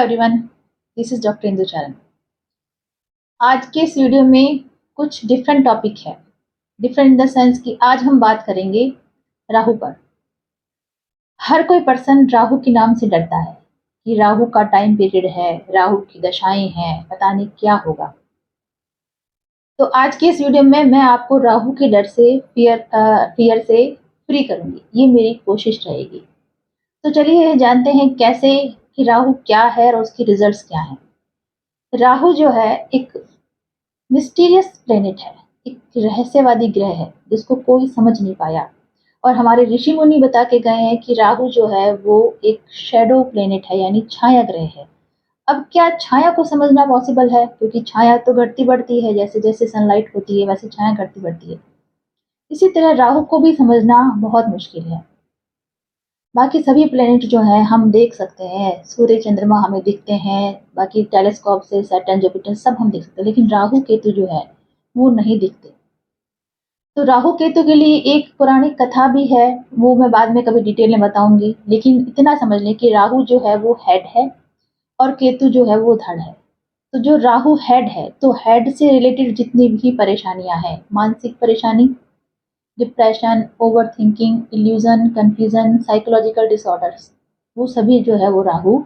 Everyone, this is doctor Indu चरण। आज के इस वीडियो में कुछ डिफरेंट टॉपिक है। डिफरेंट इन द सेंस कि आज हम बात करेंगे राहु पर। हर कोई पर्सन राहु के नाम से डरता है कि राहु का टाइम पीरियड है, राहु की दशाएं हैं, पता नहीं क्या होगा। तो आज के इस वीडियो में मैं आपको राहु के डर से फियर से फ्री करूंगी, ये मेरी कोशिश रहेगी। तो चलिए जानते हैं कैसे कि राहु क्या है और उसके रिजल्ट्स क्या हैं। राहु जो है एक मिस्टीरियस प्लेनेट है, एक रहस्यवादी ग्रह है जिसको कोई समझ नहीं पाया। और हमारे ऋषि मुनि बता के गए हैं कि राहु जो है वो एक शैडो प्लेनेट है, यानी छाया ग्रह है। अब क्या छाया को समझना पॉसिबल है? क्योंकि छाया तो घटती बढ़ती है, जैसे जैसे सनलाइट होती है वैसे छाया घटती बढ़ती है। इसी तरह राहु को भी समझना बहुत मुश्किल है। बाकी सभी प्लेनेट जो हैं हम देख सकते हैं, सूर्य चंद्रमा हमें दिखते हैं, बाकी टेलीस्कोप से सैटर्न जुपिटर सब हम देख सकते हैं, लेकिन राहु केतु जो है वो नहीं दिखते। तो राहु केतु के लिए एक पौराणिक कथा भी है, वो मैं बाद में कभी डिटेल में बताऊंगी। लेकिन इतना समझ लें कि राहु जो है वो हेड है और केतु जो है वो धड़ है। तो जो राहु हेड है, तो हेड से रिलेटेड जितनी भी परेशानियां हैं, मानसिक परेशानी, depression, over thinking, illusion, confusion, psychological disorders, वो सभी जो है वो राहु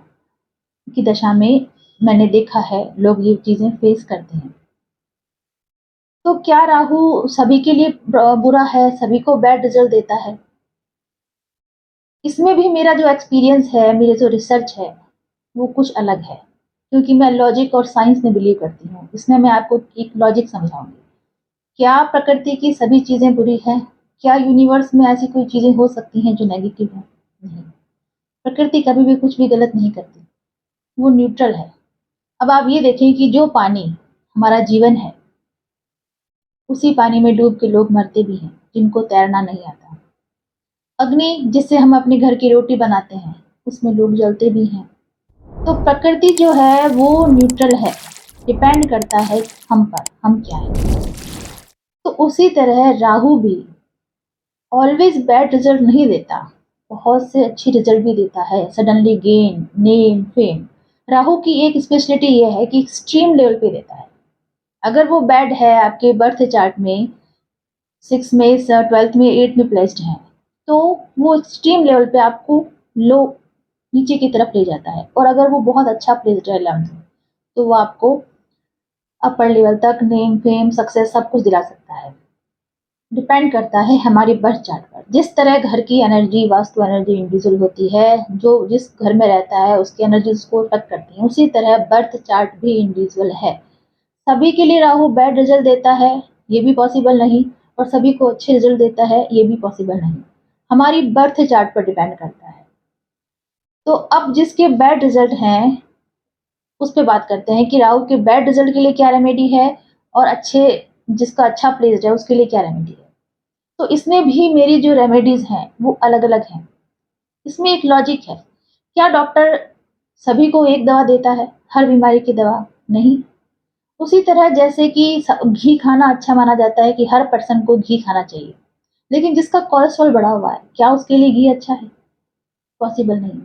की दशा में मैंने देखा है लोग ये चीजें फेस करते हैं। तो क्या राहु सभी के लिए बुरा है, सभी को बैड रिजल्ट देता है? इसमें भी मेरा जो एक्सपीरियंस है, मेरे जो रिसर्च है वो कुछ अलग है, क्योंकि मैं लॉजिक और साइंस में बिलीव करती हूँ। इसमें मैं आपको एक लॉजिक समझाऊंगी। क्या प्रकृति की सभी चीजें बुरी हैं? क्या यूनिवर्स में ऐसी कोई चीजें हो सकती हैं जो नेगेटिव है? नहीं, प्रकृति कभी भी कुछ भी गलत नहीं करती, वो न्यूट्रल है। अब आप ये देखें कि जो पानी हमारा जीवन है, उसी पानी में डूब के लोग मरते भी हैं जिनको तैरना नहीं आता। अग्नि जिससे हम अपने घर की रोटी बनाते हैं, उसमें लोग जलते भी हैं। तो प्रकृति जो है वो न्यूट्रल है, डिपेंड करता है हम पर, हम क्या है। तो उसी तरह राहु भी ऑलवेज बैड रिजल्ट नहीं देता, बहुत से अच्छी रिजल्ट भी देता है। Suddenly gain, name, fame. Rahu की एक स्पेशलिटी ये है कि एक्सट्रीम लेवल पे देता है। अगर वो बैड है, आपके बर्थ चार्ट में 6 में, 12th में, 8 में प्लेस्ड है, तो वो एक्सट्रीम लेवल पे आपको लो, नीचे की तरफ ले जाता है। और अगर वो बहुत अच्छा प्लेस्ड है 11th में, तो वो आपको अपर लेवल तक नेम, फेम, सक्सेस सब कुछ दिला सकता है। डिपेंड करता है हमारी बर्थ चार्ट पर। जिस तरह घर की एनर्जी, वास्तु एनर्जी इंडिविजुअल होती है, जो जिस घर में रहता है उसकी एनर्जी उसको इफेक्ट करती है, उसी तरह बर्थ चार्ट भी इंडिविजुअल है। सभी के लिए राहु बैड रिजल्ट देता है, ये भी पॉसिबल नहीं, और सभी को अच्छे रिजल्ट देता है, ये भी पॉसिबल नहीं। हमारी बर्थ चार्ट पर डिपेंड करता है। तो अब जिसके बैड रिजल्ट हैं उस पर बात करते हैं कि राहु के बैड रिजल्ट के लिए क्या रेमेडी है, और अच्छे, जिसका अच्छा प्लेस्ड है उसके लिए क्या रेमेडी है। तो इसमें भी मेरी जो रेमेडीज हैं वो अलग अलग हैं। इसमें एक लॉजिक है। क्या डॉक्टर सभी को एक दवा देता है, हर बीमारी की दवा? नहीं। उसी तरह जैसे कि घी खाना अच्छा माना जाता है कि हर पर्सन को घी खाना चाहिए, लेकिन जिसका कोलेस्ट्रॉल बढ़ा हुआ है, क्या उसके लिए घी अच्छा है? पॉसिबल नहीं।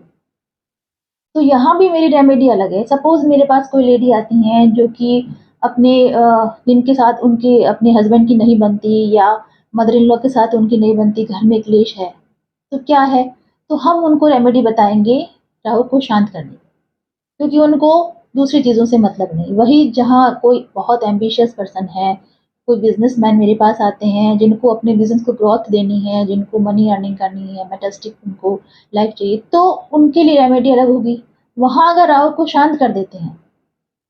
तो यहाँ भी मेरी रेमेडी अलग है। सपोज मेरे पास कोई लेडी आती हैं जो कि अपने जिनके साथ उनके अपने हस्बैंड की नहीं बनती, या मदर इन लॉ के साथ उनकी नहीं बनती, घर में क्लेश है, तो क्या है, तो हम उनको रेमेडी बताएंगे राहु को शांत करने की, क्योंकि उनको दूसरी चीज़ों से मतलब नहीं। वही जहाँ कोई बहुत एम्बिशियस पर्सन है, कोई बिजनेसमैन मेरे पास आते हैं जिनको अपने बिजनेस को ग्रोथ देनी है, जिनको मनी अर्निंग करनी है, मेटास्टिक उनको लाइफ चाहिए, तो उनके लिए रेमेडी अलग होगी। वहाँ अगर राहु को शांत कर देते हैं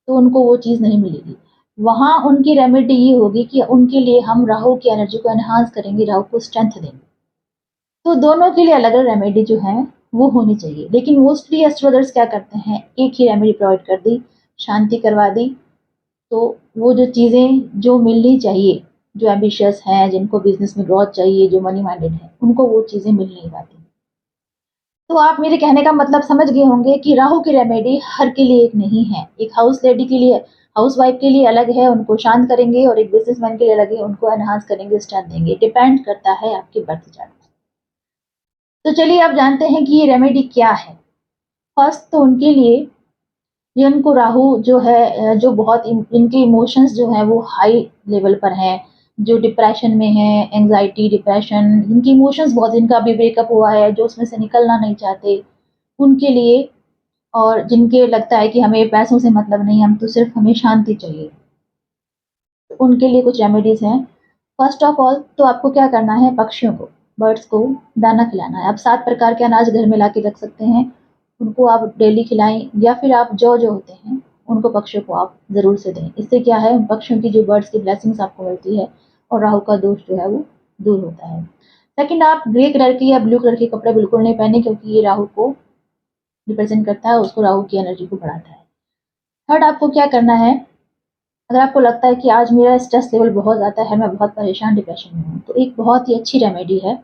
तो उनको वो चीज़ नहीं मिलेगी। वहाँ उनकी रेमेडी ये होगी कि उनके लिए हम राहु की एनर्जी को एनहांस करेंगे, राहु को स्ट्रेंथ देंगे। तो दोनों के लिए अलग अलग रेमेडी जो है वो होनी चाहिए। लेकिन मोस्टली एस्ट्रोलर्स क्या करते हैं, एक ही रेमेडी प्रोवाइड कर दी, शांति करवा दी, तो वो जो चीज़ें जो मिलनी चाहिए, जो एम्बिशियस हैं, जिनको बिजनेस में ग्रोथ चाहिए, जो मनी माइंडेड है, उनको वो चीज़ें मिल नहीं पाती। तो आप मेरे कहने का मतलब समझ गए होंगे कि राहु की रेमेडी हर के लिए एक नहीं है। एक हाउस लेडी के लिए, हाउस वाइफ के लिए अलग है, उनको शांत करेंगे, और एक बिजनेसमैन के लिए अलग है, उनको एनहांस करेंगे, स्ट्रेंथ देंगे। डिपेंड करता है आपके बर्थ चार्ट। तो चलिए अब जानते हैं कि ये रेमेडी क्या है। फर्स्ट तो उनके लिए जिनको राहु जो है जो बहुत इनके इमोशंस जो हैं वो हाई लेवल पर हैं, जो डिप्रेशन में हैं, एंग्जायटी, डिप्रेशन, जिनकी इमोशंस बहुत, जिनका अभी ब्रेकअप हुआ है, जो उसमें से निकलना नहीं चाहते, उनके लिए, और जिनके लगता है कि हमें पैसों से मतलब नहीं, हम तो सिर्फ हमें शांति चाहिए, उनके लिए कुछ रेमेडीज़ हैं। फर्स्ट ऑफ ऑल तो आपको क्या करना है, पक्षियों को, बर्ड्स को दाना खिलाना है। आप 7 प्रकार के अनाज घर में ला के रख सकते हैं, उनको आप डेली खिलाएँ, या फिर आप जो होते हैं, उनको पक्षियों को आप ज़रूर से दें। इससे क्या है, पक्षियों की जो बर्ड्स की ब्लेसिंग्स आपको मिलती है और राहु का दोष जो है वो दूर होता है। सेकंड, आप ग्रे कलर के या ब्लू कलर के कपड़े बिल्कुल नहीं पहने, क्योंकि ये राहु को रिप्रेज़ेंट करता है, उसको राहु की एनर्जी को बढ़ाता है। थर्ड, आपको क्या करना है, अगर आपको लगता है कि आज मेरा स्ट्रेस लेवल बहुत ज़्यादा है, मैं बहुत परेशान, डिप्रेशन में हूँ, तो एक बहुत ही अच्छी रेमेडी है,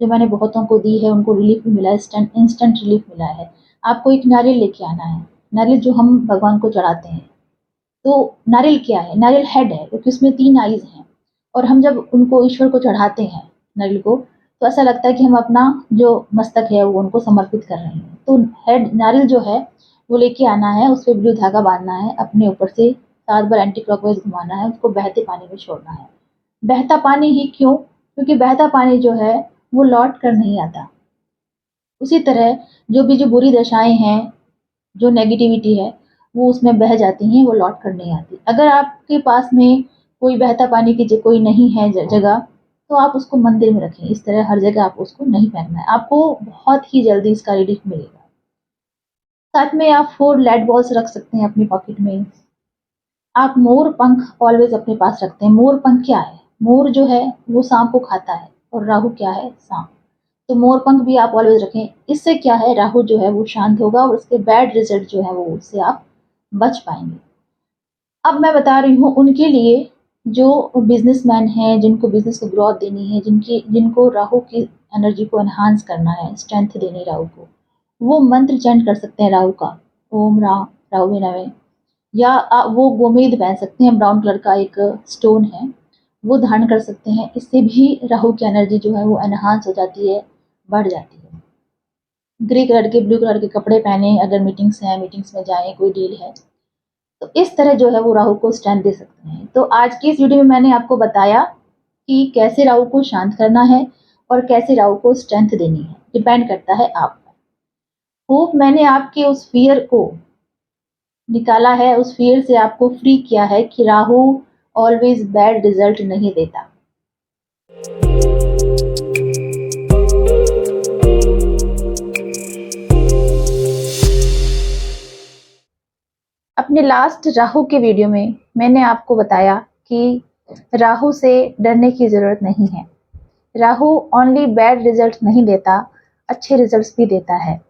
जो मैंने बहुतों को दी है, उनको रिलीफ़ भी मिला है, इंस्टेंट रिलीफ़ मिला है। आपको एक नारियल लेके आना है, नारियल जो हम भगवान को चढ़ाते हैं। तो नारियल क्या है? नारियल हेड है, क्योंकि उसमें 3 आईज़ हैं, और हम जब उनको ईश्वर को चढ़ाते हैं, नारियल को, तो ऐसा लगता है कि हम अपना जो मस्तक है वो उनको समर्पित कर रहे हैं। तो हेड नारियल जो है वो लेके आना है, उस पे ब्लू धागा बाँधना है, अपने ऊपर से 7 बार एंटी क्लॉकवाइज़ घुमाना है, उसको बहते पानी में छोड़ना है। बहता पानी ही क्यों? क्योंकि बहता पानी जो है वो लौट कर नहीं आता। उसी तरह जो बुरी दशाएँ हैं, जो नेगेटिविटी है, वो उसमें बह जाती हैं, वो लौट कर नहीं आती। अगर आपके पास में कोई बहता पानी की ज कोई नहीं है जगह, तो आप उसको मंदिर में रखें। इस तरह हर जगह आपको उसको नहीं फेंकना है। आपको बहुत ही जल्दी इसका रिलीफ मिलेगा। साथ में आप 4 लेड बॉल्स रख सकते हैं अपनी पॉकेट में। आप मोर पंख ऑलवेज़ अपने पास रखते हैं। मोर पंख क्या है? मोर जो है वो साँप को खाता है, और राहु क्या है? साँप। तो मोर पंख भी आप ऑलवेज़ रखें। इससे क्या है, राहु जो है वो शांत होगा और उसके बैड रिज़ल्ट जो है वो उससे आप बच पाएँगे। अब मैं बता रही हूँ उनके लिए जो बिज़नेसमैन हैं, जिनको बिज़नेस को ग्रोथ देनी है, जिनको राहु की एनर्जी को एनहांस करना है, स्ट्रेंथ देनी है राहु को। वो मंत्र चैंट कर सकते हैं राहु का, ओम राहवे नमः, या वो गोमेद पहन सकते हैं, ब्राउन कलर का एक स्टोन है, वो धारण कर सकते हैं। इससे भी राहु की एनर्जी जो है वो एनहांस हो जाती है, बढ़ जाती है। ग्रे कलर के, ब्लू कलर के कपड़े पहने, अगर मीटिंग्स हैं, मीटिंग्स में जाएँ, कोई डील है, तो इस तरह जो है वो राहु को स्ट्रेंथ दे सकते हैं। तो आज की इस वीडियो में मैंने आपको बताया कि कैसे राहु को शांत करना है और कैसे राहु को स्ट्रेंथ देनी है, डिपेंड करता है आप पर। होप मैंने आपके उस फ़ियर को निकाला है, उस फ़ियर से आपको फ्री किया है कि राहु ऑलवेज़ बैड रिज़ल्ट नहीं देता। अपने लास्ट राहु के वीडियो में मैंने आपको बताया कि राहु से डरने की ज़रूरत नहीं है। राहु ओनली बैड रिज़ल्ट नहीं देता, अच्छे रिज़ल्ट्स भी देता है।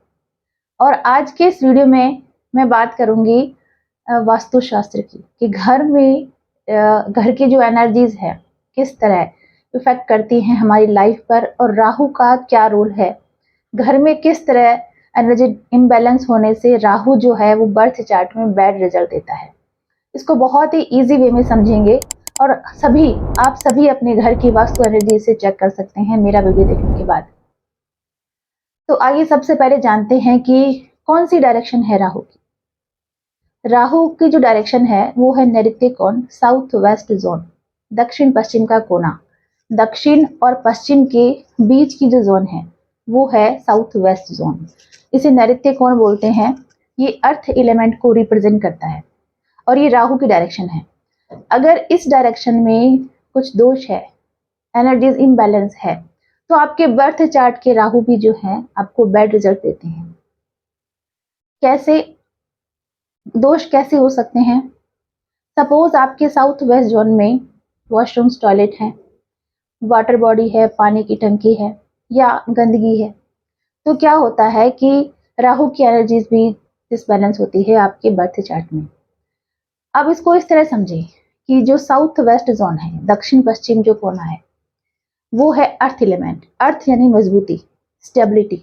और आज के इस वीडियो में मैं बात करूँगी वास्तुशास्त्र की, कि घर में घर की जो एनर्जीज़ है, किस तरह इफ़ेक्ट करती हैं हमारी लाइफ पर, और राहु का क्या रोल है। घर में किस तरह एनर्जी इम्बैलेंस होने से राहु जो है वो बर्थ चार्ट में बैड रिजल्ट देता है। इसको बहुत ही ईज़ी वे में समझेंगे, और आप सभी अपने घर की वास्तु एनर्जी से चेक कर सकते हैं मेरा वीडियो देखने के बाद। तो आइए सबसे पहले जानते हैं कि कौन सी डायरेक्शन है राहु की। राहु की जो डायरेक्शन है वो है नैऋत्य कोण, साउथ वेस्ट जोन, दक्षिण पश्चिम का कोना। दक्षिण और पश्चिम के बीच की जो जोन है वो है साउथ वेस्ट जोन। इसे नैऋत्य कोण बोलते हैं। ये अर्थ एलिमेंट को रिप्रेजेंट करता है, और ये राहु की डायरेक्शन है। अगर इस डायरेक्शन में कुछ दोष है, एनर्जीज इम्बैलेंस है, तो आपके बर्थ चार्ट के राहु भी जो है आपको बैड रिजल्ट देते हैं। कैसे दोष कैसे हो सकते हैं? सपोज आपके साउथ वेस्ट जोन में वॉशरूम्स, टॉयलेट हैं, वाटर बॉडी है, पानी की टंकी है, या गंदगी है, तो क्या होता है कि राहु की एनर्जीज भी डिसबैलेंस होती है आपके बर्थ चार्ट में। अब इसको इस तरह समझें कि जो साउथ वेस्ट जोन है, दक्षिण पश्चिम जो कोना है, वो है अर्थ एलिमेंट। अर्थ यानी मजबूती, स्टेबिलिटी।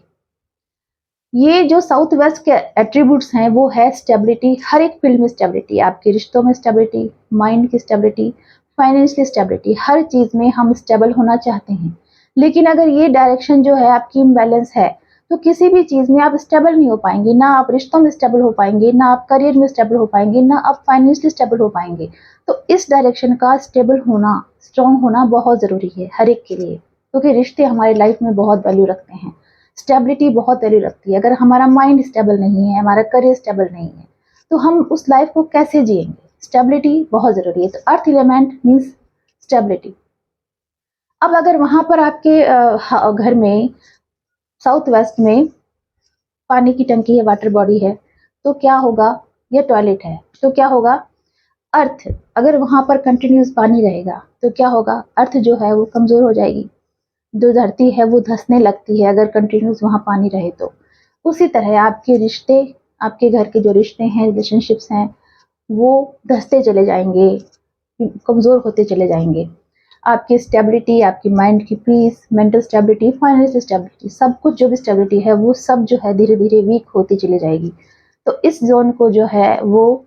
ये जो साउथ वेस्ट के एट्रीब्यूट्स हैं वो है स्टेबिलिटी, हर एक फील्ड में स्टेबिलिटी, आपके रिश्तों में स्टेबिलिटी, माइंड की स्टेबिलिटी, फाइनेंशियल स्टेबिलिटी, हर चीज़ में हम स्टेबल होना चाहते हैं। लेकिन अगर ये डायरेक्शन जो है आपकी इम्बैलेंस है, तो किसी भी चीज़ में आप स्टेबल नहीं हो पाएंगे, ना आप रिश्तों में स्टेबल हो पाएंगे, ना आप करियर में स्टेबल हो पाएंगे, ना आप फाइनेंशियली स्टेबल हो पाएंगे। तो इस डायरेक्शन का स्टेबल होना, स्ट्रॉन्ग होना बहुत ज़रूरी है हर एक के लिए, क्योंकि रिश्ते हमारी लाइफ में बहुत वैल्यू रखते हैं। स्टेबिलिटी बहुत वैल्यू रखती है। अगर हमारा माइंड स्टेबल नहीं है, हमारा करियर स्टेबल नहीं है, तो हम उस लाइफ को कैसे जिएंगे? स्टेबिलिटी बहुत ज़रूरी है। तो अर्थ एलिमेंट मीन्स स्टेबिलिटी। अब अगर वहां पर आपके घर में साउथ वेस्ट में पानी की टंकी है, वाटर बॉडी है, तो क्या होगा? या टॉयलेट है, तो क्या होगा? अर्थ, अगर वहां पर कंटिन्यूस पानी रहेगा तो क्या होगा? अर्थ जो है वो कमजोर हो जाएगी, जो धरती है वो धंसने लगती है अगर कंटिन्यूस वहां पानी रहे तो। उसी तरह आपके रिश्ते, आपके घर के जो रिश्ते हैं, रिलेशनशिप्स हैं, वो धंसते चले जाएंगे, कमजोर होते चले जाएंगे। आपकी स्टेबिलिटी, आपकी माइंड की peace, mental stability, financial stability, सब कुछ जो भी स्टेबिलिटी है वो सब जो है धीरे धीरे वीक होती चली जाएगी। तो इस जोन को जो है वो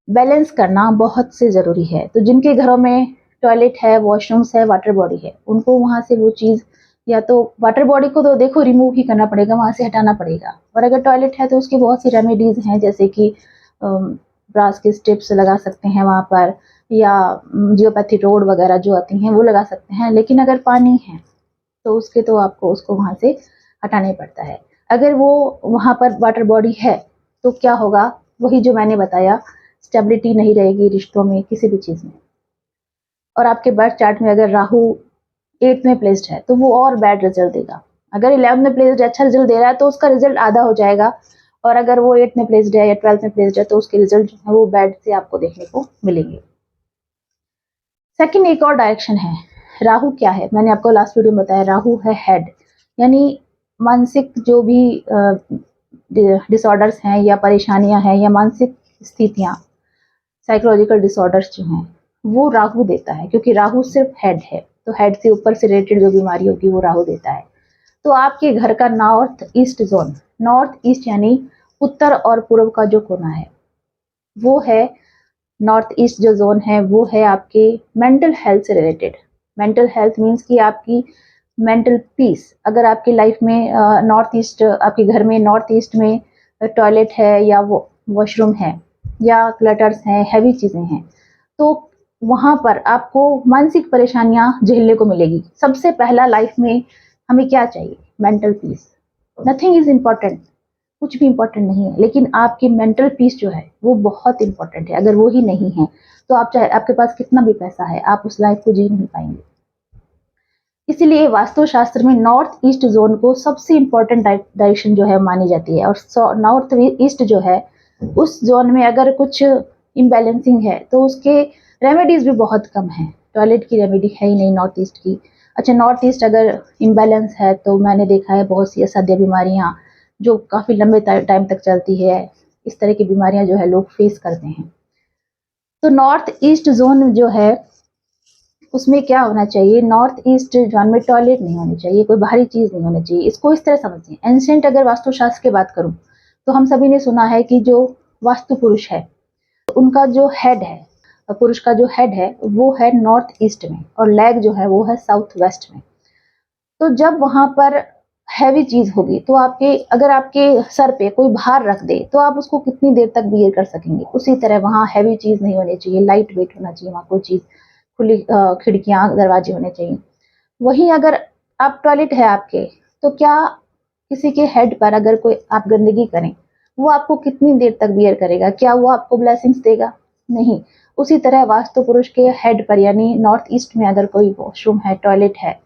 बैलेंस करना बहुत से ज़रूरी है। तो जिनके घरों में टॉयलेट है, वॉशरूम्स है, वाटर बॉडी है, उनको वहाँ से वो चीज़, या तो वाटर बॉडी को तो देखो रिमूव ही करना पड़ेगा, वहाँ से हटाना पड़ेगा। और अगर टॉयलेट है तो उसकी बहुत सी रेमेडीज़ हैं, जैसे कि ब्रास के स्ट्रिप्स लगा सकते हैं वहाँ पर, या जियोपैथी रोड वगैरह जो आती हैं वो लगा सकते हैं। लेकिन अगर पानी है तो उसके तो आपको उसको वहाँ से हटाना पड़ता है। अगर वो वहाँ पर वाटर बॉडी है तो क्या होगा? वही जो मैंने बताया, स्टेबिलिटी नहीं रहेगी रिश्तों में, किसी भी चीज़ में। और आपके बर्थ चार्ट में अगर राहु 8th में प्लेस्ड है तो वो और बैड रिजल्ट देगा। अगर 11th में प्लेस्ड अच्छा रिजल्ट दे रहा है तो उसका रिजल्ट आधा हो जाएगा, और अगर वो 8th में प्लेस्ड है या 12th में प्लेस्ड है तो उसके रिजल्ट जो है वो बैड से आपको देखने को मिलेंगे। सेकंड एक और डायरेक्शन है। राहु क्या है? मैंने आपको लास्ट वीडियो में बताया, राहु है हेड, यानी मानसिक जो भी डिसऑर्डर्स हैं या परेशानियां हैं या मानसिक स्थितियां, साइकोलॉजिकल डिसऑर्डर्स जो हैं वो राहु देता है, क्योंकि राहु सिर्फ हेड है। तो हेड से ऊपर से रिलेटेड जो बीमारी होगी वो राहु देता है। तो आपके घर का north east zone, north east यानी उत्तर और पूर्व का जो कोना है, वो है नॉर्थ ईस्ट जो जोन है वो है आपके मेंटल हेल्थ से रिलेटेड। मेंटल हेल्थ मीन्स कि आपकी मेंटल पीस। अगर आपकी लाइफ में नॉर्थ ईस्ट, आपके घर में नॉर्थ ईस्ट में टॉयलेट है या वो वॉशरूम है या क्लटर्स हैं, हैवी चीज़ें हैं, तो वहाँ पर आपको मानसिक परेशानियाँ झेलने को मिलेगी। सबसे पहला लाइफ में हमें क्या चाहिए? Mental peace. Nothing is important, कुछ भी इम्पोर्टेंट नहीं है, लेकिन आपकी मेंटल पीस जो है वो बहुत इंपॉर्टेंट है। अगर वो ही नहीं है तो आप चाहे आपके पास कितना भी पैसा है, आप उस लाइफ को जी नहीं पाएंगे। इसीलिए वास्तुशास्त्र में नॉर्थ ईस्ट जोन को सबसे इंपॉर्टेंट डायरेक्शन जो है मानी जाती है। और नॉर्थ ईस्ट जो है उस जोन में अगर कुछ इम्बैलेंसिंग है तो उसके रेमेडीज भी बहुत कम है। टॉयलेट की रेमेडी है ही नहीं नॉर्थ ईस्ट की। अच्छा, नॉर्थ ईस्ट अगर इम्बैलेंस है तो मैंने देखा है बहुत सी असाध्य बीमारियां जो काफ़ी लंबे टाइम तक चलती है, इस तरह की बीमारियां जो है लोग फेस करते हैं। तो नॉर्थ ईस्ट जोन जो है उसमें क्या होना चाहिए? नॉर्थ ईस्ट जोन में टॉयलेट नहीं होनी चाहिए, कोई बाहरी चीज़ नहीं होनी चाहिए। इसको इस तरह समझिए, एंशिएंट अगर वास्तुशास्त्र की बात करूं तो हम सभी ने सुना है कि जो वास्तु पुरुष है तो उनका जो हेड है, पुरुष का जो हेड है वो है नॉर्थ ईस्ट में, और लेग जो है वो है साउथ वेस्ट में। तो जब वहां पर हैवी चीज होगी तो अगर आपके सर पे कोई भार रख दे तो आप उसको कितनी देर तक बियर कर सकेंगे? उसी तरह वहां हैवी चीज नहीं होनी चाहिए, लाइट वेट होना चाहिए, वहां कोई चीज खुली, खिड़कियां दरवाजे होने चाहिए। वहीं अगर आप टॉयलेट है आपके, तो क्या किसी के हेड पर अगर कोई आप गंदगी करें, वो आपको कितनी देर तक बियर करेगा? क्या वो आपको ब्लेसिंग्स देगा? नहीं। उसी तरह वास्तु पुरुष के हेड पर यानी नॉर्थ ईस्ट में अगर कोई वॉशरूम है, टॉयलेट है,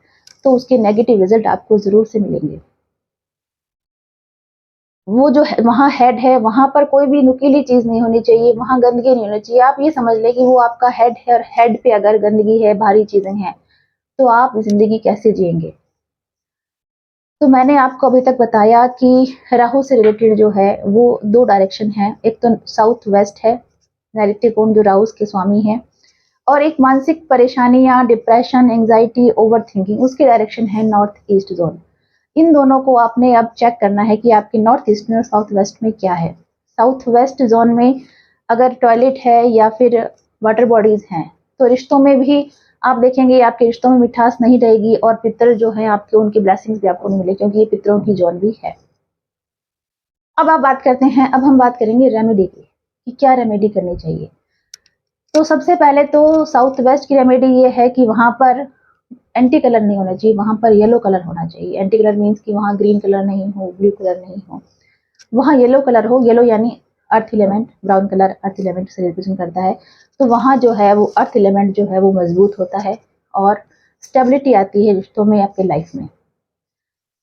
तो उसके नेगेटिव रिजल्ट आपको जरूर से मिलेंगे। वो जो वहां हेड है वहां पर कोई भी नुकीली चीज नहीं होनी चाहिए, वहां गंदगी नहीं होनी चाहिए। आप ये समझ लें कि वो आपका हेड है, और हेड पे अगर गंदगी है, भारी चीजें हैं, तो आप जिंदगी कैसे जिएंगे? तो मैंने आपको अभी तक बताया कि राहु से रिलेटेड जो है वो दो डायरेक्शन है। एक तो साउथ वेस्ट है, नैऋत्य कोण जो राहु के स्वामी है, और एक मानसिक परेशानी या डिप्रेशन, एंजाइटी, ओवर थिंकिंग, उसकी डायरेक्शन है नॉर्थ ईस्ट जोन। इन दोनों को आपने अब चेक करना है कि आपके नॉर्थ ईस्ट में और साउथ वेस्ट में क्या है। साउथ वेस्ट जोन में अगर टॉयलेट है या फिर वाटर बॉडीज हैं तो रिश्तों में भी आप देखेंगे आपके रिश्तों में मिठास नहीं रहेगी और पितर जो है आपके, उनकी ब्लेसिंग्स भी आपको नहीं मिले, क्योंकि ये पितरों की जोन भी है। अब हम बात करेंगे रेमेडी की, कि क्या रेमेडी करनी चाहिए। तो सबसे पहले तो साउथ वेस्ट की रेमेडी ये है कि वहां पर एंटी कलर नहीं होना चाहिए, वहां पर येलो कलर होना चाहिए। एंटी कलर मीन्स कि वहां ग्रीन कलर नहीं हो, ब्लू कलर नहीं हो, वहां येलो कलर हो। येलो यानी earth element, brown colour earth element से रिप्रेजेंट करता है। तो वहां जो है वो अर्थ एलिमेंट जो है वो मजबूत होता है और स्टेबिलिटी आती है रिश्तों में, आपके लाइफ में।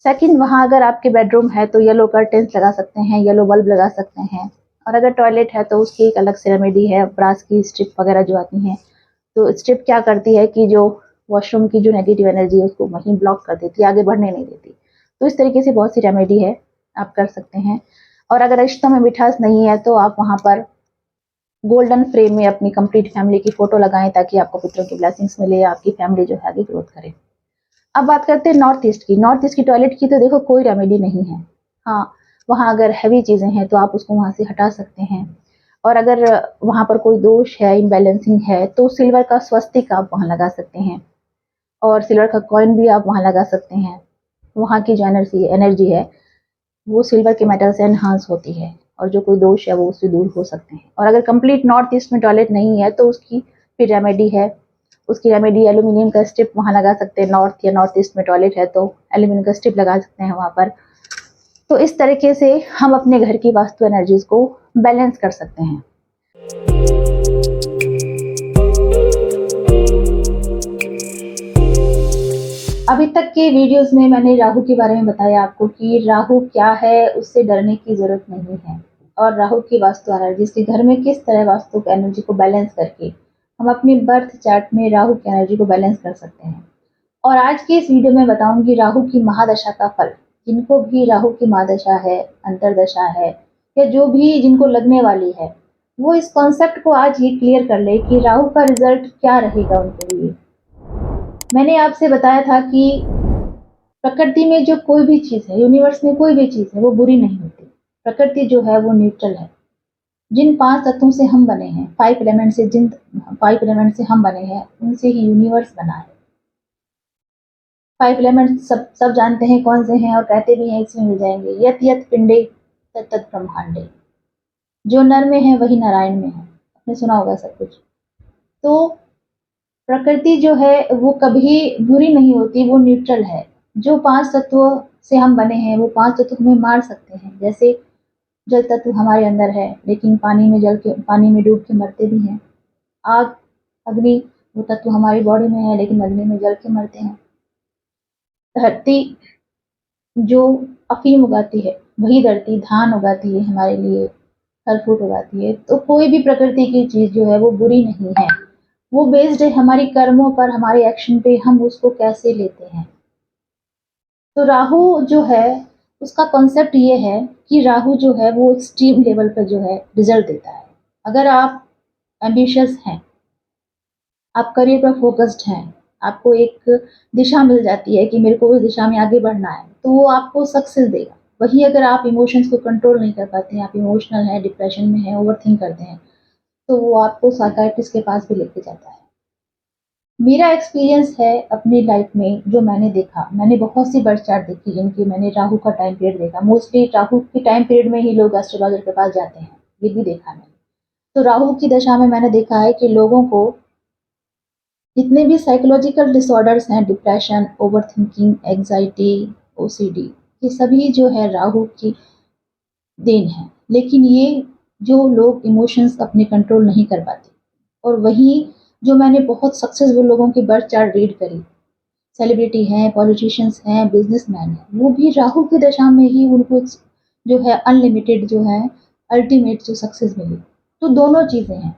सेकंड, वहां अगर आपके बेडरूम है तो येलो कर्टेंस लगा सकते हैं, येलो बल्ब लगा सकते हैं। और अगर टॉयलेट है तो उसकी एक अलग से रेमेडी है, ब्रास की स्ट्रिप वगैरह जो आती हैं। तो स्ट्रिप क्या करती है कि जो वॉशरूम की जो नेगेटिव एनर्जी है उसको वहीं ब्लॉक कर देती है, आगे बढ़ने नहीं देती। तो इस तरीके से बहुत सी रेमेडी है, आप कर सकते हैं। और अगर रिश्तों में मिठास नहीं है तो आप वहां पर गोल्डन फ्रेम में अपनी कंप्लीट फैमिली की फोटो लगाएं, ताकि आपको पितरों की ब्लेसिंग्स मिले, आपकी फैमिली जो है आगे ग्रोथ करे। अब बात करते हैं नॉर्थ ईस्ट की। नॉर्थ ईस्ट की टॉयलेट की तो देखो कोई रेमेडी नहीं है। हाँ, वहाँ अगर हैवी चीज़ें हैं तो आप उसको वहाँ से हटा सकते हैं। और अगर वहाँ पर कोई दोष है, इम्बैलेंसिंग है, तो सिल्वर का स्वस्तिक आप वहाँ लगा सकते हैं और सिल्वर का कॉइन भी आप वहाँ लगा सकते हैं। वहाँ की जो एनर्जी है वो सिल्वर के मेटल से एनहांस होती है और जो कोई दोष है वो उससे दूर हो सकते हैं। और अगर कंप्लीट नॉर्थ ईस्ट में टॉयलेट नहीं है तो उसकी फिर रेमेडी है। उसकी रेमेडी एल्यूमिनियम का स्ट्रिप वहाँ लगा सकते हैं। नॉर्थ या नॉर्थ ईस्ट में टॉयलेट है तो एल्यूमिनियम का स्ट्रिप लगा सकते हैं वहाँ पर। तो इस तरीके से हम अपने घर की वास्तु एनर्जीज को बैलेंस कर सकते हैं। अभी तक के वीडियोस में मैंने राहु के बारे में बताया आपको कि राहु क्या है, उससे डरने की जरूरत नहीं है। और राहु की वास्तु एनर्जी के घर में किस तरह वास्तु एनर्जी को बैलेंस करके हम अपनी बर्थ चार्ट में राहु की एनर्जी को बैलेंस कर सकते हैं। और आज की इस वीडियो में बताऊंगी राहु की महादशा का फल। जिनको भी राहु की महादशा है, अंतरदशा है, या जो भी जिनको लगने वाली है, वो इस कॉन्सेप्ट को आज ही क्लियर कर ले कि राहु का रिजल्ट क्या रहेगा उनके लिए। मैंने आपसे बताया था कि प्रकृति में जो कोई भी चीज है, यूनिवर्स में कोई भी चीज है, वो बुरी नहीं होती। प्रकृति जो है वो न्यूट्रल है। जिन 5 तत्वों से हम बने हैं, 5 एलिमेंट से हम बने हैं, उनसे ही यूनिवर्स बना है। 5 एलिमेंट सब जानते हैं कौन से हैं और कहते भी हैं, इसमें मिल जाएंगे। यत यत पिंडे तत तत ब्रह्मांडे। जो नर में है वही नारायण में है। आपने सुना होगा सब कुछ। तो प्रकृति जो है वो कभी बुरी नहीं होती, वो न्यूट्रल है। जो 5 तत्वों से हम बने हैं वो 5 तत्व हमें मार सकते हैं। जैसे जल तत्व हमारे अंदर है, लेकिन पानी में डूब के मरते भी हैं। आग, अग्नि, वो तत्व हमारी बॉडी में है, लेकिन अग्नि में जल के मरते हैं। धरती जो अफीम उगाती है, वही धरती धान उगाती है हमारे लिए, फल फ्रूट उगाती है। तो कोई भी प्रकृति की चीज जो है वो बुरी नहीं है। वो बेस्ड है हमारी कर्मों पर, हमारे एक्शन पे, हम उसको कैसे लेते हैं। तो राहु जो है उसका कॉन्सेप्ट ये है कि राहु जो है वो एक्सट्रीम लेवल पर जो है रिजल्ट देता है। अगर आप एम्बिशियस हैं, आप करियर पर फोकस्ड हैं, आपको एक दिशा मिल जाती है कि मेरे को उस दिशा में आगे बढ़ना है, तो वो आपको सक्सेस देगा। वहीं अगर आप इमोशंस को कंट्रोल नहीं कर पाते हैं, आप इमोशनल हैं, डिप्रेशन में हैं, ओवरथिंक करते हैं, तो वो आपको साइकियाट्रिस्ट के पास भी लेके जाता है। मेरा एक्सपीरियंस है अपनी लाइफ में, जो मैंने देखा, मैंने बहुत सी बर्थ चार्ट देखी जिनकी मैंने राहु का टाइम पीरियड देखा। मोस्टली राहु के टाइम पीरियड में ही लोग एस्ट्रोलॉजर के पास जाते हैं, ये भी देखा मैंने। तो राहु की दशा में मैंने देखा है कि लोगों को जितने भी साइकोलॉजिकल डिसऑर्डर्स हैं, डिप्रेशन, ओवरथिंकिंग, एंजाइटी, ओसीडी, ये सभी जो है राहु की देन है। लेकिन ये जो लोग इमोशंस अपने कंट्रोल नहीं कर पाते। और वहीं जो मैंने बहुत सक्सेसफुल लोगों की बर्थ चार्ट रीड करी, सेलिब्रिटी हैं, पॉलिटिशियंस हैं, बिजनेसमैन हैं, वो भी राहु की दशा में ही उनको जो है अनलिमिटेड जो है अल्टीमेट जो सक्सेस मिली। तो दोनों चीज़ें हैं,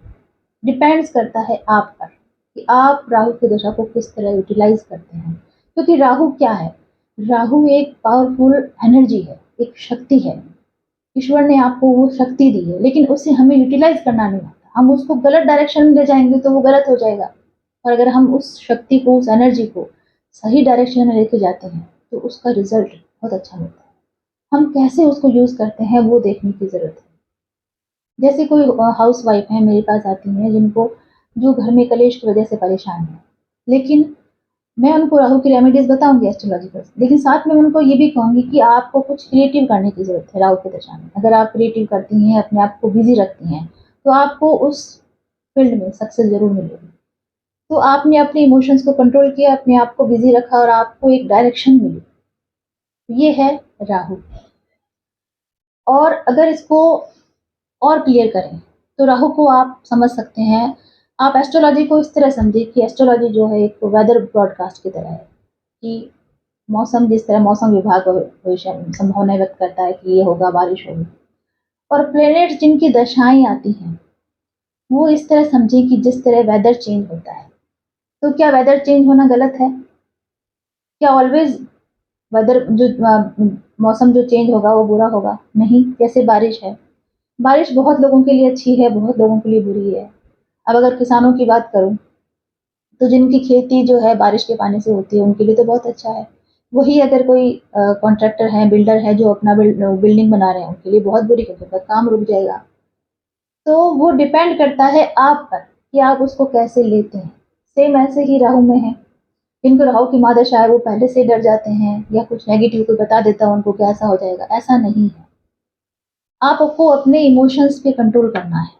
डिपेंड्स करता है आप पर कि आप राहु की दशा को किस तरह यूटिलाइज करते हैं। क्योंकि राहु क्या है? राहु एक पावरफुल एनर्जी है, एक शक्ति है। ईश्वर ने आपको वो शक्ति दी है, लेकिन उसे हमें यूटिलाइज करना नहीं आता। हम उसको गलत डायरेक्शन में ले जाएंगे तो वो गलत हो जाएगा। और अगर हम उस शक्ति को, उस एनर्जी को सही डायरेक्शन में लेके जाते हैं तो उसका रिजल्ट बहुत अच्छा मिलता है। हम कैसे उसको यूज करते हैं वो देखने की जरूरत है। जैसे कोई हाउस वाइफ है मेरे पास आती हैं, जिनको जो घर में कलेश की वजह से परेशान है, लेकिन मैं उनको राहु की रेमेडीज़ बताऊँगी एस्ट्रोलॉजिकल, लेकिन साथ में उनको ये भी कहूँगी कि आपको कुछ क्रिएटिव करने की ज़रूरत है राहु की दशा में। अगर आप क्रिएटिव करती हैं, अपने आप को बिज़ी रखती हैं, तो आपको उस फ़ील्ड में सक्सेस ज़रूर मिलेगी। तो आपने अपने इमोशंस को कंट्रोल किया, अपने आप को बिज़ी रखा और आपको एक डायरेक्शन मिली। ये है राहु। और अगर इसको और क्लियर करें, तो राहु को आप समझ सकते हैं, आप एस्ट्रोलॉजी को इस तरह समझिए कि एस्ट्रोलॉजी जो है एक वेदर ब्रॉडकास्ट की तरह है, कि मौसम जिस तरह मौसम विभाग भविष्य संभावनाएँ व्यक्त करता है कि ये होगा, बारिश होगी। और प्लैनेट्स जिनकी दशाएँ आती हैं, वो इस तरह समझें कि जिस तरह वेदर चेंज होता है। तो क्या वेदर चेंज होना गलत है? क्या ऑलवेज़ वेदर जो मौसम जो चेंज होगा वो बुरा होगा? नहीं, जैसे बारिश है। बारिश बहुत लोगों के लिए अच्छी है, बहुत लोगों के लिए बुरी है। अब अगर किसानों की बात करूँ, तो जिनकी खेती जो है बारिश के पानी से होती है, उनके लिए तो बहुत अच्छा है। वही अगर कोई कॉन्ट्रैक्टर है, बिल्डर है जो अपना बिल्डिंग बना रहे हैं, उनके लिए बहुत बुरी खबर है, काम रुक जाएगा। तो वो डिपेंड करता है आप पर कि आप उसको कैसे लेते हैं। सेम ऐसे ही राहु में है। जिनको राहु की महादशा है, वो पहले से डर जाते हैं या कुछ नेगेटिव कोई बता देता है उनको कि ऐसा हो जाएगा, ऐसा नहीं है। आपको अपने इमोशंस पे कंट्रोल करना है।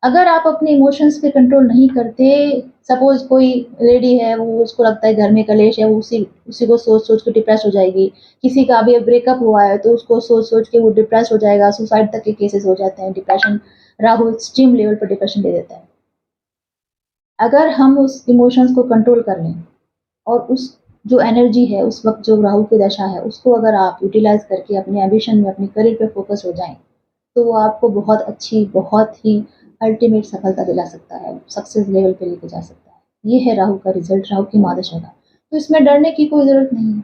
अगर आप अपने इमोशंस पे कंट्रोल नहीं करते, सपोज़ कोई लेडी है, वो उसको लगता है घर में कलेश है, वो उसी उसी को सोच-सोच के डिप्रेस हो जाएगी। किसी का अभी ब्रेकअप हुआ है, तो उसको सोच-सोच के वो डिप्रेस हो जाएगा, सुसाइड तक के केसेस हो जाते हैं, डिप्रेशन राहु एक्सट्रीम लेवल पर डिप्रेशन दे देता है। अगर हम उस इमोशंस को कंट्रोल कर लें और उस जो एनर्जी है, उस वक़्त जो राहु की दशा है, उसको अगर आप यूटिलाइज़ करके अपने एम्बिशन में, अपने करियर पे फ़ोकस हो जाएँ, तो वो आपको बहुत अच्छी, बहुत ही अल्टीमेट सफलता दिला सकता है, सक्सेस लेवल पे लेके जा सकता है। ये है राहु का रिज़ल्ट, राहु की महादशा का। तो इसमें डरने की कोई ज़रूरत नहीं है।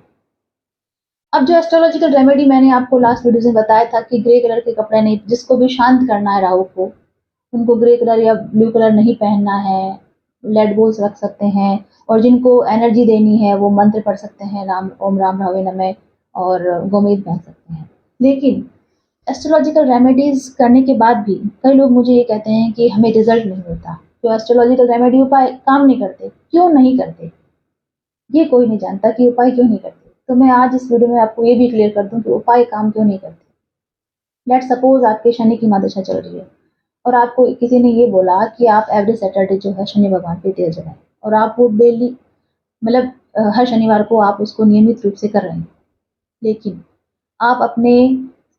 अब जो एस्ट्रोलॉजिकल रेमेडी मैंने आपको लास्ट वीडियो में बताया था कि ग्रे कलर के कपड़े नहीं, जिसको भी शांत करना है राहु को, उनको ग्रे कलर या ब्लू कलर नहीं पहनना है, लेड बॉल्स रख सकते हैं और जिनको एनर्जी देनी है वो मंत्र पढ़ सकते हैं, राम ओम राम रावे नमः और गोमेद पहन सकते हैं। लेकिन एस्ट्रोलॉजिकल रेमेडीज़ करने के बाद भी कई लोग मुझे ये कहते हैं कि हमें रिज़ल्ट नहीं मिलता, जो एस्ट्रोलॉजिकल रेमेडी उपाय काम नहीं करते, क्यों नहीं करते? ये कोई नहीं जानता कि उपाय क्यों नहीं करते। तो मैं आज इस वीडियो में आपको ये भी क्लियर कर दूँ कि उपाय काम क्यों नहीं करते। लेट्स सपोज़ आपके शनि की महादशा चल रही है और आपको किसी ने ये बोला कि आप एवरी सैटरडे जो है शनि भगवान पे तेल जलाएँ और आप वो डेली मतलब हर शनिवार को आप उसको नियमित रूप से कर रहे हैं। लेकिन आप अपने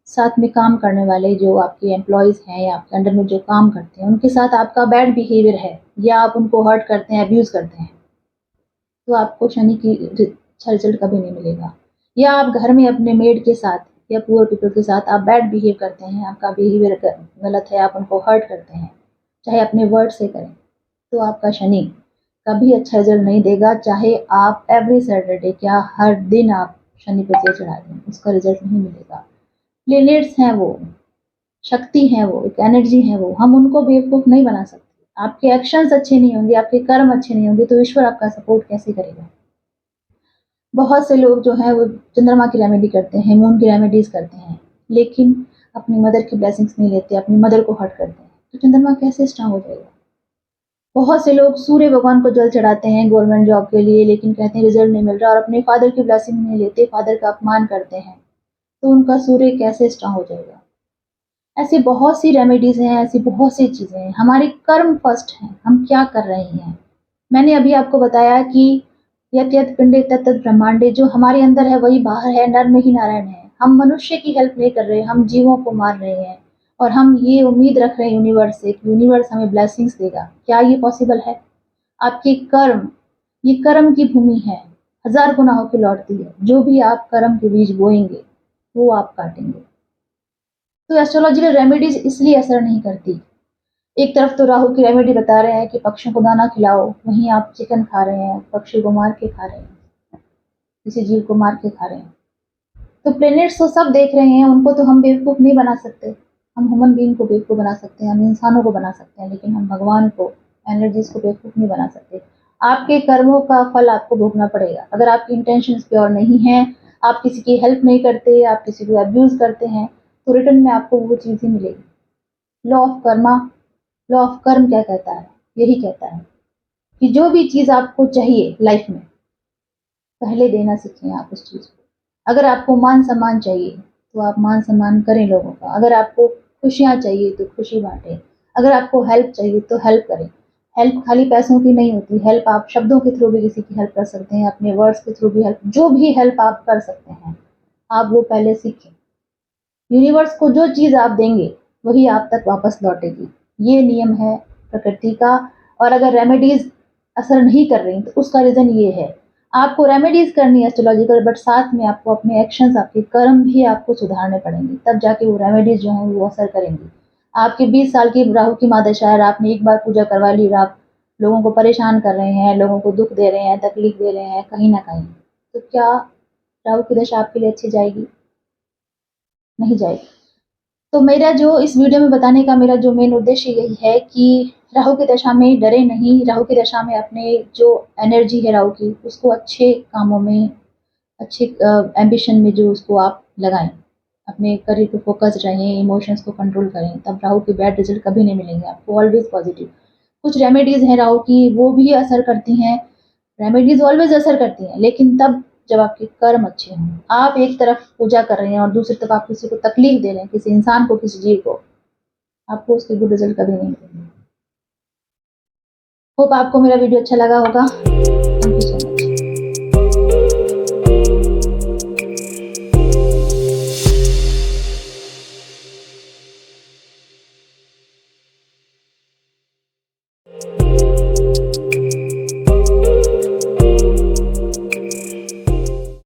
साथ में काम करने वाले जो आपके एम्प्लॉइज़ हैं या आपके अंडर में जो काम करते हैं, उनके साथ आपका बैड बिहेवियर है या आप उनको हर्ट करते हैं, अब्यूज़ करते हैं, तो आपको शनि की अच्छा रिज़ल्ट कभी नहीं मिलेगा। या आप घर में अपने मेड के साथ या पुअर पीपल के साथ आप बैड बिहेव करते हैं, आपका बिहेवियर गलत है, आप उनको हर्ट करते हैं, चाहे अपने वर्ड से करें, तो आपका शनि कभी अच्छा रिज़ल्ट नहीं देगा, चाहे आप एवरी सैटरडे क्या हर दिन आप शनि पे तेल चढ़ा दें, उसका रिज़ल्ट नहीं मिलेगा। प्लैनेट्स हैं वो, शक्ति है वो, एक एनर्जी है वो, हम उनको बेवकूफ़ नहीं बना सकते। आपके एक्शंस अच्छे नहीं होंगे, आपके कर्म अच्छे नहीं होंगे, तो ईश्वर आपका सपोर्ट कैसे करेगा? बहुत से लोग जो हैं वो चंद्रमा की रेमेडी करते हैं, मून की रेमेडीज़ करते हैं, लेकिन अपनी मदर की ब्लेसिंग्स नहीं लेते, अपनी मदर को हर्ट करते हैं, तो चंद्रमा कैसे स्ट्रॉन्ग हो जाएगा? बहुत से लोग सूर्य भगवान को जल चढ़ाते हैं गवर्नमेंट जॉब के लिए, लेकिन कहते हैं रिज़ल्ट नहीं मिल रहा और अपने फादर की ब्लेसिंग नहीं लेते, फादर का अपमान करते हैं, तो उनका सूर्य कैसे स्ट्रॉन्ग हो जाएगा? ऐसी बहुत सी रेमेडीज़ हैं, ऐसी बहुत सी चीज़ें हैं। हमारे कर्म फर्स्ट हैं, हम क्या कर रहे हैं। मैंने अभी आपको बताया कि यत् यत् पिंडे तत् तत् ब्रह्मांडे, जो हमारे अंदर है वही बाहर है, नर में ही नारायण है। हम मनुष्य की हेल्प नहीं कर रहे, हम जीवों को मार रहे हैं और हम ये उम्मीद रख रहे हैं यूनिवर्स से कि यूनिवर्स हमें ब्लेसिंग्स देगा। क्या ये पॉसिबल है? आपके कर्म, ये कर्म की भूमि है, हज़ार गुना होके लौटती है। जो भी आप कर्म के बीज बोएँगे, वो आप काटेंगे। तो एस्ट्रोलॉजिकल रेमेडीज़ इसलिए असर नहीं करती। एक तरफ तो राहु की रेमेडी बता रहे हैं कि पक्षियों को दाना खिलाओ, वहीं आप चिकन खा रहे हैं, पक्षी को मार के खा रहे हैं, किसी जीव को मार के खा रहे हैं। तो प्लैनेट्स तो सब देख रहे हैं, उनको तो हम बेवकूफ़ नहीं बना सकते। हम ह्यूमन बीइंग को बेवकूफ़ बना सकते हैं, हम इंसानों को बना सकते हैं, लेकिन हम भगवान को, एनर्जीज़ को बेवकूफ़ नहीं बना सकते। आपके कर्मों का फल आपको भोगना पड़ेगा। अगर आपकी इंटेंशंस प्योर नहीं हैं, आप किसी की हेल्प नहीं करते, आप किसी को अब्यूज़ करते हैं, तो रिटर्न में आपको वो चीज़ ही मिलेगी। Law of Karma, law of कर्म क्या कहता है? यही कहता है कि जो भी चीज़ आपको चाहिए लाइफ में, पहले देना सीखें आप उस चीज़ को। अगर आपको मान-सम्मान चाहिए, तो आप मान-सम्मान करें लोगों का। अगर आपको खुशियाँ चाहिए, तो खुशी बाँटें। अगर आपको हेल्प चाहिए, तो हेल्प करें। हेल्प खाली पैसों की नहीं होती, हेल्प आप शब्दों के थ्रू भी किसी की हेल्प कर सकते हैं, अपने वर्ड्स के थ्रू भी हेल्प, जो भी हेल्प आप कर सकते हैं, आप वो पहले सीखें। यूनिवर्स को जो चीज़ आप देंगे, वही आप तक वापस लौटेगी। ये नियम है प्रकृति का। और अगर रेमेडीज़ असर नहीं कर रही, तो उसका रीज़न ये है। आपको रेमेडीज़ करनी है एस्ट्रोलॉजिकल, बट साथ में आपको अपने एक्शंस, आपके कर्म भी आपको सुधारने पड़ेंगे, तब जाके वो रेमेडीज़ जो हैं वो असर करेंगी। आपके 20 साल की राहु की महादशा है और आपने एक बार पूजा करवा ली और आप लोगों को परेशान कर रहे हैं, लोगों को दुःख दे रहे हैं, तकलीफ दे रहे हैं कहीं न कहीं, तो क्या राहु की दशा आपके लिए अच्छी जाएगी? नहीं जाएगी। तो मेरा जो इस वीडियो में बताने का मेरा जो मेन उद्देश्य यही है कि राहु की दशा में डरे नहीं, राहु की दशा में अपने जो एनर्जी है राहु की, उसको अच्छे कामों में, अच्छे एम्बिशन में जो उसको आप लगाएँ। अपने करियर पे फ़ोकस रहें, इमोशंस को कंट्रोल करें, तब राहु के बैड रिज़ल्ट कभी नहीं मिलेंगे आपको, ऑलवेज़ पॉज़िटिव। कुछ रेमेडीज़ हैं राहु की, वो भी असर करती हैं। रेमेडीज़ ऑलवेज़ असर करती हैं, लेकिन तब जब आपके कर्म अच्छे हों। आप एक तरफ पूजा कर रहे हैं और दूसरी तरफ आप किसी को तकलीफ दे रहे हैं, किसी इंसान को, किसी जीव को, आपको उसके गुड रिज़ल्ट कभी नहीं मिलेंगे। होप आपको मेरा वीडियो अच्छा लगा होगा।